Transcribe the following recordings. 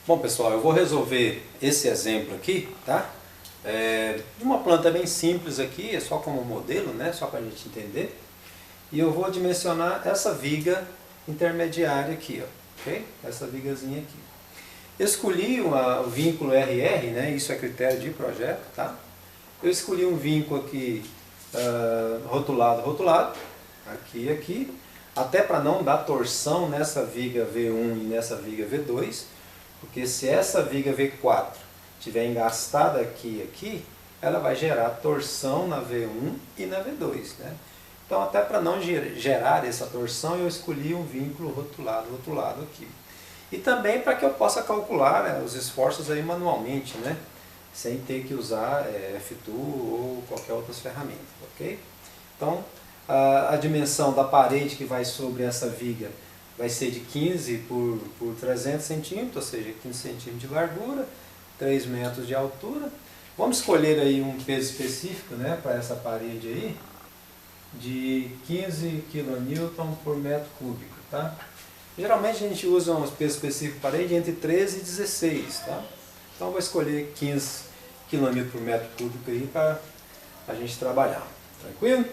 Bom pessoal, eu vou resolver esse exemplo aqui, tá? De uma planta bem simples aqui, é só como modelo, né? Só para a gente entender. E eu vou dimensionar essa viga intermediária aqui, ó, ok? Essa vigazinha aqui. Eu escolhi o vínculo RR, né? Isso é critério de projeto, tá? Eu escolhi um vínculo aqui rotulado, aqui e aqui, até para não dar torção nessa viga V1 e nessa viga V2, porque se essa viga V4 estiver engastada aqui e aqui, ela vai gerar torção na V1 e na V2, né? Então, até para não gerar essa torção, eu escolhi um vínculo rotulado aqui. E também para que eu possa calcular, né, os esforços aí manualmente, né? Sem ter que usar F-Tool ou qualquer outra ferramenta, ok? Então, a dimensão da parede que vai sobre essa viga vai ser de 15 por 300 centímetros, ou seja, 15 centímetros de largura, 3 metros de altura. Vamos escolher aí um peso específico, né, para essa parede aí, de 15 kN por metro cúbico, tá? Geralmente a gente usa um peso específico para parede entre 13 e 16, tá? Então eu vou escolher 15 kN por metro cúbico aí para a gente trabalhar, tranquilo?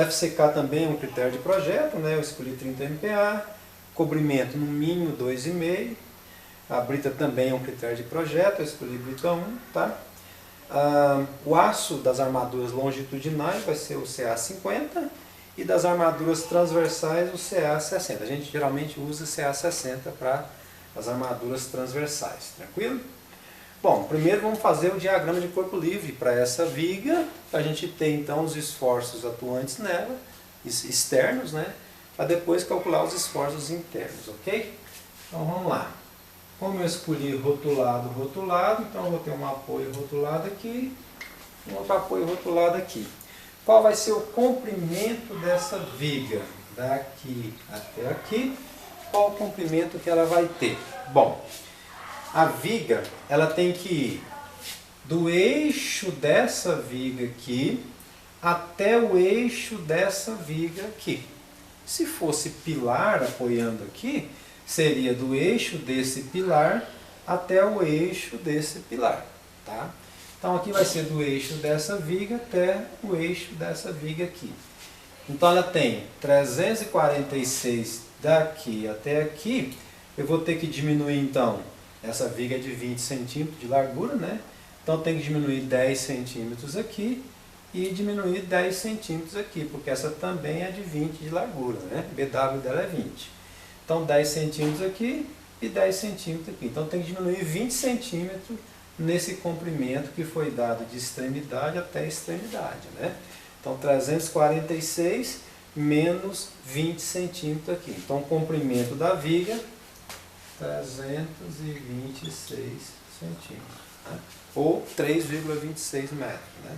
FCK também é um critério de projeto, né? Eu escolhi 30 MPa, cobrimento no mínimo 2,5, a brita também é um critério de projeto, eu escolhi brita 1, tá? O aço das armaduras longitudinais vai ser o CA50 e das armaduras transversais o CA60. A gente geralmente usa CA60 para as armaduras transversais, tranquilo? Bom, primeiro vamos fazer o diagrama de corpo livre para essa viga, para a gente ter então os esforços atuantes nela, externos, né? Para depois calcular os esforços internos, ok? Então vamos lá. Como eu escolhi rotulado, então eu vou ter um apoio rotulado aqui, um outro apoio rotulado aqui. Qual vai ser o comprimento dessa viga? Daqui até aqui, qual o comprimento que ela vai ter? Bom, a viga ela tem que ir do eixo dessa viga aqui até o eixo dessa viga aqui. Se fosse pilar apoiando aqui, seria do eixo desse pilar até o eixo desse pilar, tá? Então aqui vai ser do eixo dessa viga até o eixo dessa viga aqui. Então ela tem 346 daqui até aqui. Eu vou ter que diminuir então, essa viga é de 20 centímetros de largura, né? Então tem que diminuir 10 centímetros aqui e diminuir 10 centímetros aqui, porque essa também é de 20 de largura, né? BW dela é 20. Então 10 centímetros aqui e 10 centímetros aqui. Então tem que diminuir 20 centímetros nesse comprimento que foi dado de extremidade até extremidade, né? Então 346 menos 20 centímetros aqui. Então o comprimento da viga, 326 centímetros, né? Ou 3,26 metros, né?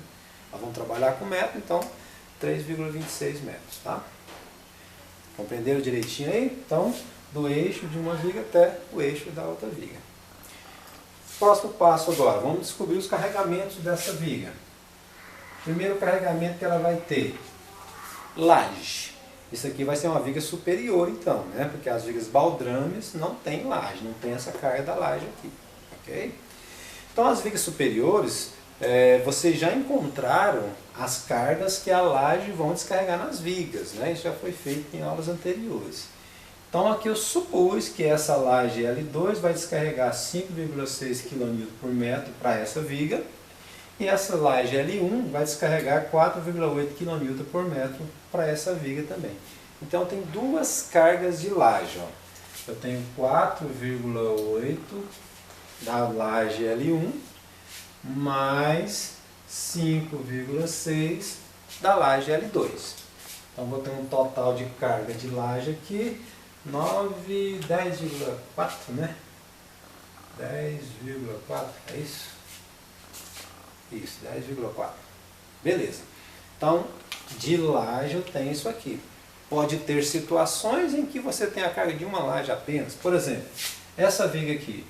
Nós vamos trabalhar com metro, então 3,26 metros, tá? Compreenderam direitinho aí? Então, do eixo de uma viga até o eixo da outra viga. Próximo passo agora, vamos descobrir os carregamentos dessa viga. Primeiro carregamento que ela vai ter, laje. Isso aqui vai ser uma viga superior então, né? Porque as vigas baldrames não tem laje, não tem essa carga da laje aqui, ok? Então as vigas superiores, vocês já encontraram as cargas que a laje vão descarregar nas vigas, né? Isso já foi feito em aulas anteriores. Então aqui eu supus que essa laje L2 vai descarregar 5,6 kN por metro para essa viga, e essa laje L1 vai descarregar 4,8 kN por metro para essa viga também. Então tem duas cargas de laje, ó. Eu tenho 4,8 da laje L1 mais 5,6 da laje L2. Então vou ter um total de carga de laje aqui, 10,4, né? 10,4, é isso? Isso, 10,4. Beleza. Então, de laje eu tenho isso aqui. Pode ter situações em que você tem a carga de uma laje apenas. Por exemplo, essa viga aqui.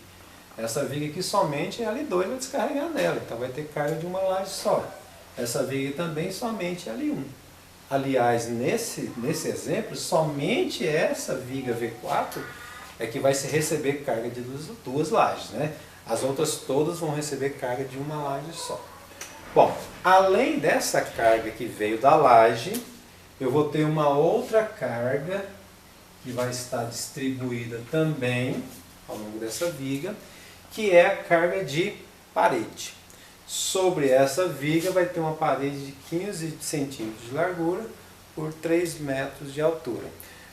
Essa viga aqui somente L2 vai descarregar nela, então vai ter carga de uma laje só. Essa viga também somente L1. Aliás, nesse exemplo, somente essa viga V4 é que vai se receber carga de duas lajes, né? As outras todas vão receber carga de uma laje só. Bom, além dessa carga que veio da laje, eu vou ter uma outra carga que vai estar distribuída também ao longo dessa viga, que é a carga de parede. Sobre essa viga vai ter uma parede de 15 centímetros de largura por 3 metros de altura.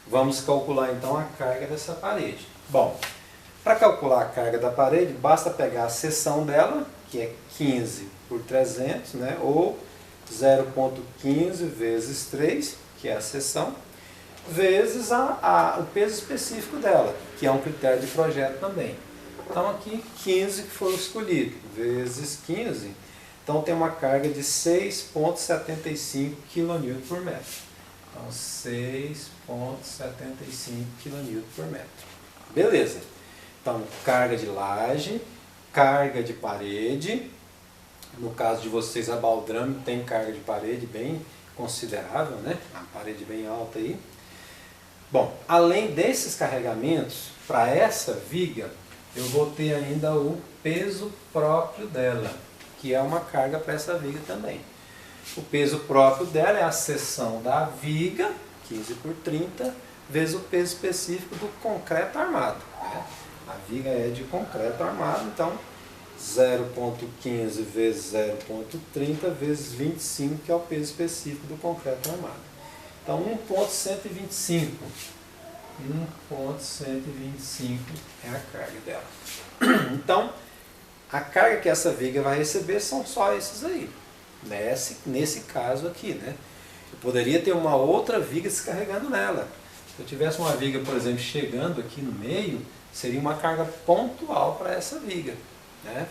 Vamos calcular então a carga dessa parede. Bom, para calcular a carga da parede, basta pegar a seção dela, que é 15 por 300, né? Ou 0,15 vezes 3, que é a seção, vezes o peso específico dela, que é um critério de projeto também. Então aqui 15 que foi escolhido, vezes 15, então tem uma carga de 6,75 kN por metro. Então 6,75 kN por metro. Beleza. Então carga de laje, carga de parede. No caso de vocês, a baldrame tem carga de parede bem considerável, né? Uma parede bem alta aí. Bom, além desses carregamentos, para essa viga, eu vou ter ainda o peso próprio dela, que é uma carga para essa viga também. O peso próprio dela é a seção da viga, 15 por 30, vezes o peso específico do concreto armado, né? A viga é de concreto armado, então 0,15 vezes 0,30 vezes 25, que é o peso específico do concreto armado. Então 1,125. 1,125 é a carga dela. Então, a carga que essa viga vai receber são só esses aí. Nesse caso aqui, né? Eu poderia ter uma outra viga descarregando nela. Se eu tivesse uma viga, por exemplo, chegando aqui no meio, seria uma carga pontual para essa viga, né?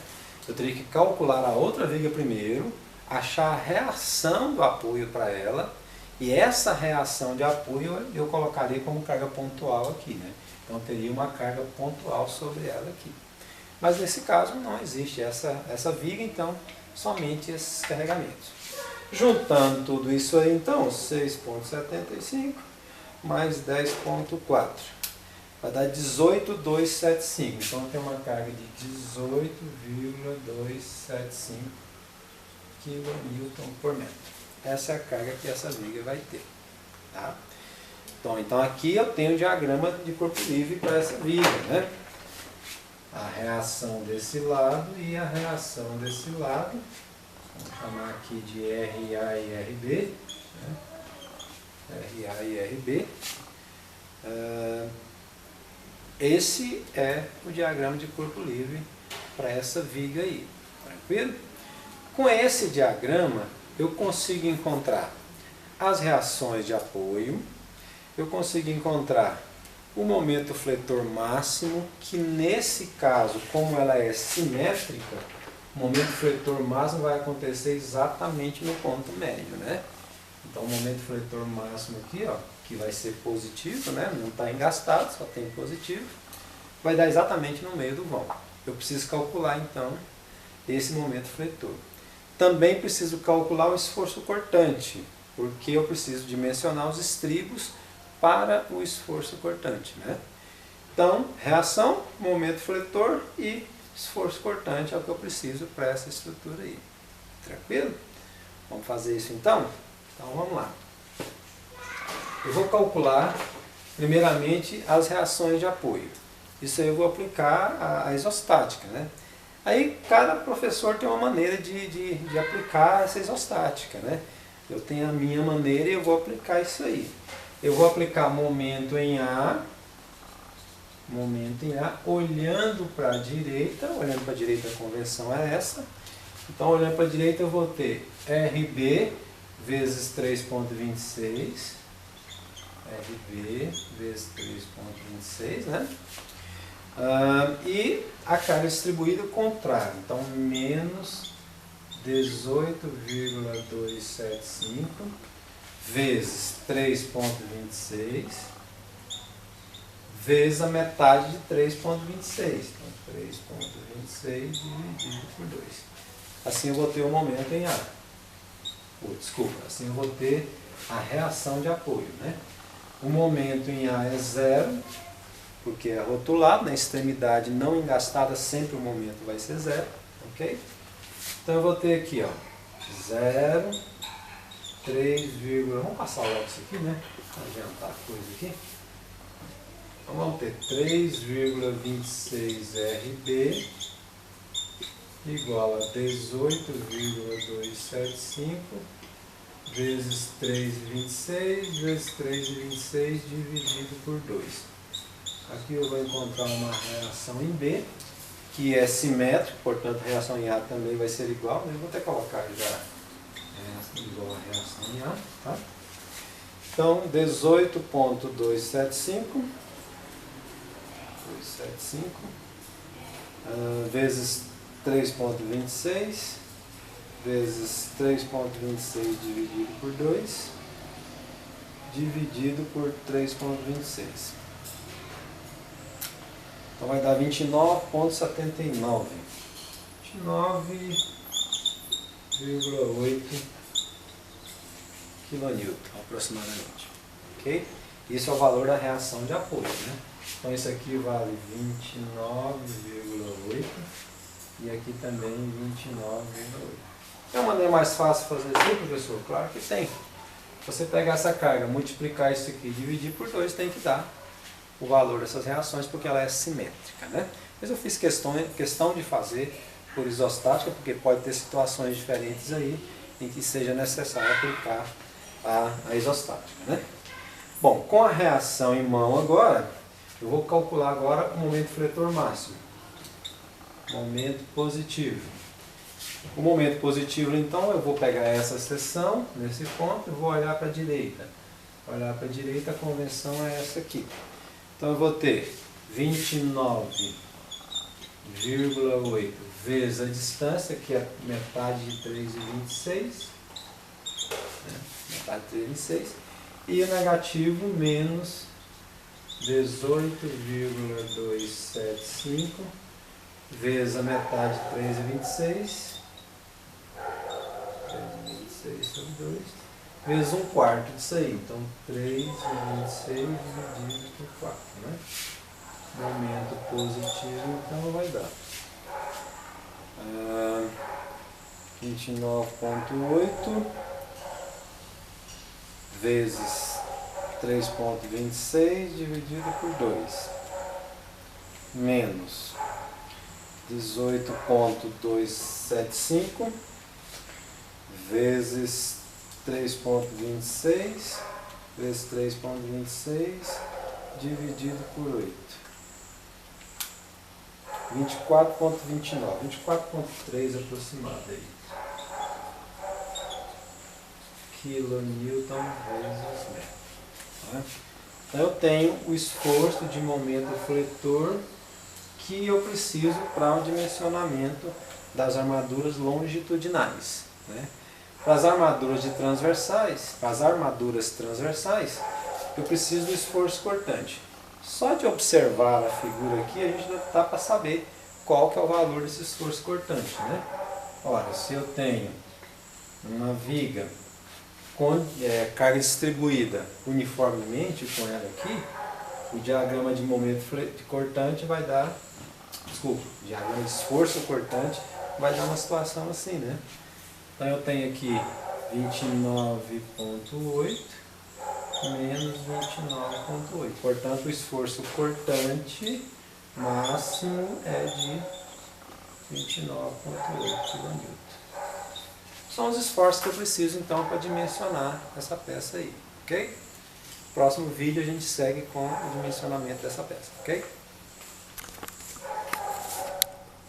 Eu teria que calcular a outra viga primeiro, achar a reação do apoio para ela, e essa reação de apoio eu colocaria como carga pontual aqui, né? Então teria uma carga pontual sobre ela aqui. Mas nesse caso não existe essa viga, então somente esses carregamentos. Juntando tudo isso aí, então, 6,75 mais 10,4 vai dar 18,275. Então tem uma carga de 18,275 kN por metro. Essa é a carga que essa viga vai ter. Tá? Então aqui eu tenho o diagrama de corpo livre para essa viga, né? A reação desse lado e a reação desse lado. Vamos chamar aqui de RA e RB. Né? RA e RB. Esse é o diagrama de corpo livre para essa viga aí. Tranquilo? Com esse diagrama, eu consigo encontrar as reações de apoio, eu consigo encontrar o momento fletor máximo, que nesse caso, como ela é simétrica, o momento fletor máximo vai acontecer exatamente no ponto médio, né? Então o momento fletor máximo aqui, ó, que vai ser positivo, né? Não está engastado, só tem positivo, vai dar exatamente no meio do vão. Eu preciso calcular então esse momento fletor. Também preciso calcular o esforço cortante, porque eu preciso dimensionar os estribos para o esforço cortante, né? Então, reação, momento fletor e esforço cortante é o que eu preciso para essa estrutura aí. Tranquilo? Vamos fazer isso então? Então vamos lá. Eu vou calcular primeiramente as reações de apoio. Isso aí eu vou aplicar a isostática, né? Aí cada professor tem uma maneira de aplicar essa isostática, né? Eu tenho a minha maneira e eu vou aplicar isso aí. Eu vou aplicar momento em A, olhando para a direita. Olhando para a direita, a convenção é essa. Então, olhando para a direita, eu vou ter RB vezes 3,26. RB vezes 3,26, né? E a carga distribuída o contrário. Então, menos 18,275 vezes 3,26 vezes a metade de 3,26. Então, 3,26 dividido por 2. Assim eu vou ter o momento em A. Assim eu vou ter a reação de apoio, né? O momento em A é 0, porque é rotulado, na extremidade não engastada, sempre o momento vai ser zero, ok? Então eu vou ter aqui, ó, 0, 3, vamos passar logo isso aqui, né? Para adiantar a coisa aqui. Então vamos ter 3,26 RB igual a 18,275 vezes 3,26 vezes 3,26 dividido por 2. Aqui eu vou encontrar uma reação em B, que é simétrica, portanto a reação em A também vai ser igual. Eu vou até colocar já igual a reação em A. Tá? Então 18,275 vezes 3,26 vezes 3,26 dividido por 2 dividido por 3,26. Então vai dar 29,79. 29,8 kN aproximadamente. Ok? Isso é o valor da reação de apoio, né? Então isso aqui vale 29,8 e aqui também 29,8. Tem uma maneira mais fácil de fazer isso, professor? Claro que tem. Você pegar essa carga, multiplicar isso aqui e dividir por 2, tem que dar o valor dessas reações, porque ela é simétrica, né? Mas eu fiz questão de fazer por isostática, porque pode ter situações diferentes aí em que seja necessário aplicar a isostática, né? Bom, com a reação em mão agora, eu vou calcular agora o momento fletor máximo. Momento positivo. O momento positivo, então, eu vou pegar essa seção, nesse ponto, e vou olhar para a direita. Olhar para a direita, a convenção é essa aqui. Então eu vou ter 29,8 vezes a distância, que é metade de 3,26. Né? Metade de 3,26. E o negativo menos 18,275 vezes a metade de 3,26. 3,26 sobre 2. Vezes 1/4 disso aí. Então 3,26 dividido por 4. Né? Momento positivo, então vai dar 29,8 vezes 3,26 dividido por 2 menos 18,275 vezes 3,26 vezes 3,26 dividido por 8. 24,29. 24,3 aproximado aí. Kilonewton vezes metro. Tá? Então eu tenho o esforço de momento fletor que eu preciso para o dimensionamento das armaduras longitudinais. Né? Para as armaduras transversais, eu preciso do esforço cortante. Só de observar a figura aqui, a gente já dá para saber qual que é o valor desse esforço cortante. Né? Ora, se eu tenho uma viga com carga distribuída uniformemente com ela aqui, o diagrama de momento cortante vai dar, o diagrama de esforço cortante vai dar uma situação assim, né? Então eu tenho aqui 29,8 menos 29,8. Portanto, o esforço cortante máximo é de 29,8 kN. São os esforços que eu preciso então para dimensionar essa peça aí, ok? Próximo vídeo a gente segue com o dimensionamento dessa peça, ok?